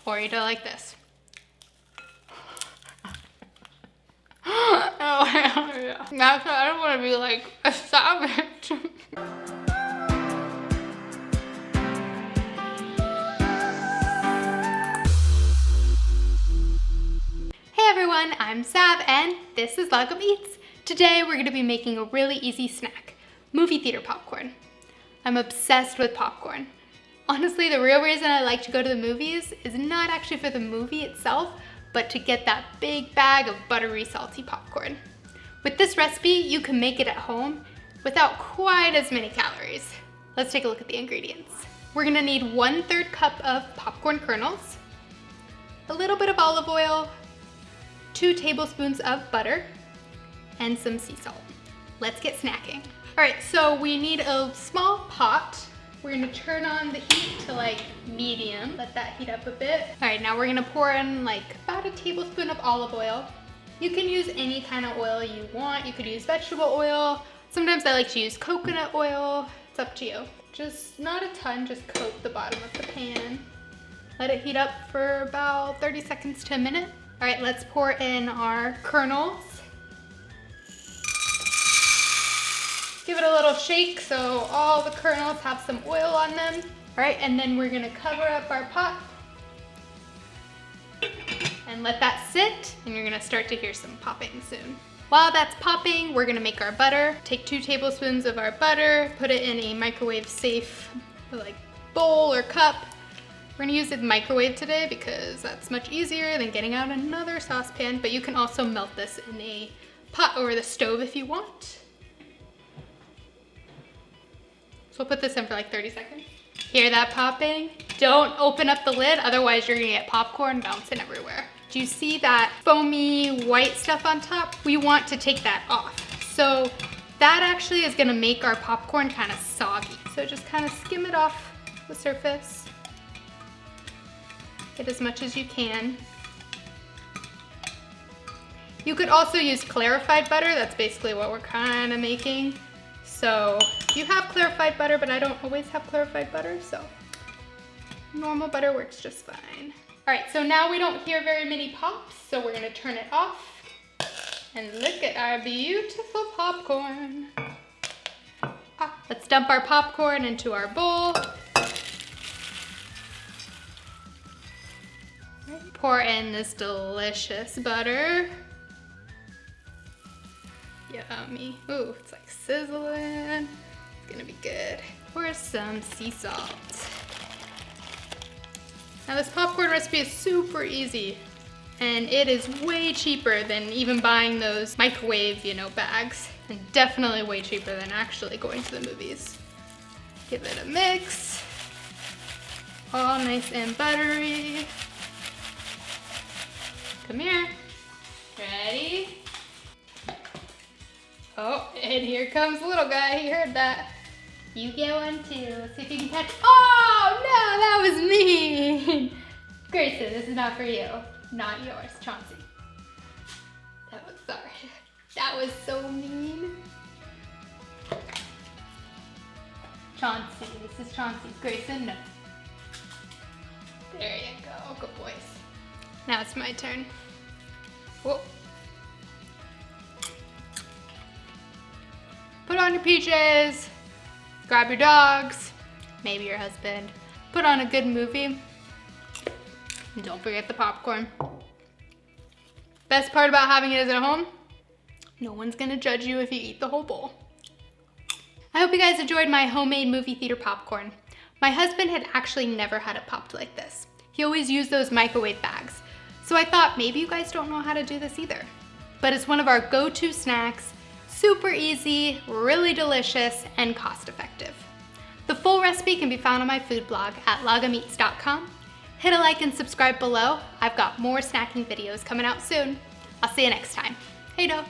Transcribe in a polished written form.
or eat it like this. Oh, yeah. That's why I don't want to be like a savage. Hey everyone, I'm Sav and this is Lagom Eats. Today we're going to be making a really easy snack, movie theater popcorn. I'm obsessed with popcorn. Honestly, the real reason I like to go to the movies is not actually for the movie itself, but to get that big bag of buttery, salty popcorn. With this recipe, you can make it at home without quite as many calories. Let's take a look at the ingredients. We're gonna need 1/3 cup of popcorn kernels, a little bit of olive oil, 2 tablespoons of butter, and some sea salt. Let's get snacking. All right, so we need a small pot. We're gonna turn on the heat to like medium, let that heat up a bit. All right, now we're gonna pour in like about a tablespoon of olive oil. You can use any kind of oil you want. You could use vegetable oil. Sometimes I like to use coconut oil. It's up to you. Just not a ton, just coat the bottom of the pan. Let it heat up for about 30 seconds to a minute. All right, let's pour in our kernels. Give it a little shake so all the kernels have some oil on them. All right, and then we're gonna cover up our pot and let that sit, and you're gonna start to hear some popping soon. While that's popping, we're gonna make our butter. Take 2 tablespoons of our butter, put it in a microwave safe like bowl or cup. We're gonna use the microwave today because that's much easier than getting out another saucepan, but you can also melt this in a pot over the stove if you want. So we'll put this in for like 30 seconds. Hear that popping? Don't open up the lid, otherwise you're gonna get popcorn bouncing everywhere. Do you see that foamy white stuff on top? We want to take that off. So that actually is gonna make our popcorn kind of soggy. So just kind of skim it off the surface. Get as much as you can. You could also use clarified butter. That's basically what we're kind of making. So you have clarified butter, but I don't always have clarified butter, so normal butter works just fine. All right, so now we don't hear very many pops, so we're gonna turn it off. And look at our beautiful popcorn. Let's dump our popcorn into our bowl. Pour in this delicious butter. Yummy. Ooh, it's like sizzling. It's gonna be good. Pour some sea salt. Now this popcorn recipe is super easy, and it is way cheaper than even buying those microwave, bags, and definitely way cheaper than actually going to the movies. Give it a mix. All nice and buttery. Come here. Ready? Oh, and here comes the little guy. He heard that. You get one too. Let's see if you can catch. Oh, no, that was mean. Grayson, this is not for you. Not yours, Chauncey. Sorry. That was so mean. Chauncey, this is Chauncey's. Grayson, no. There you go. Good boys. Now it's my turn. Whoa. Put on your PJs, grab your dogs, maybe your husband, put on a good movie, and don't forget the popcorn. Best part about having it at home, no one's gonna judge you if you eat the whole bowl. I hope you guys enjoyed my homemade movie theater popcorn. My husband had actually never had it popped like this. He always used those microwave bags. So I thought maybe you guys don't know how to do this either. But it's one of our go-to snacks, super easy, really delicious, and cost-effective. The full recipe can be found on my food blog at lagomeats.com. Hit a like and subscribe below. I've got more snacking videos coming out soon. I'll see you next time. Hey, dough.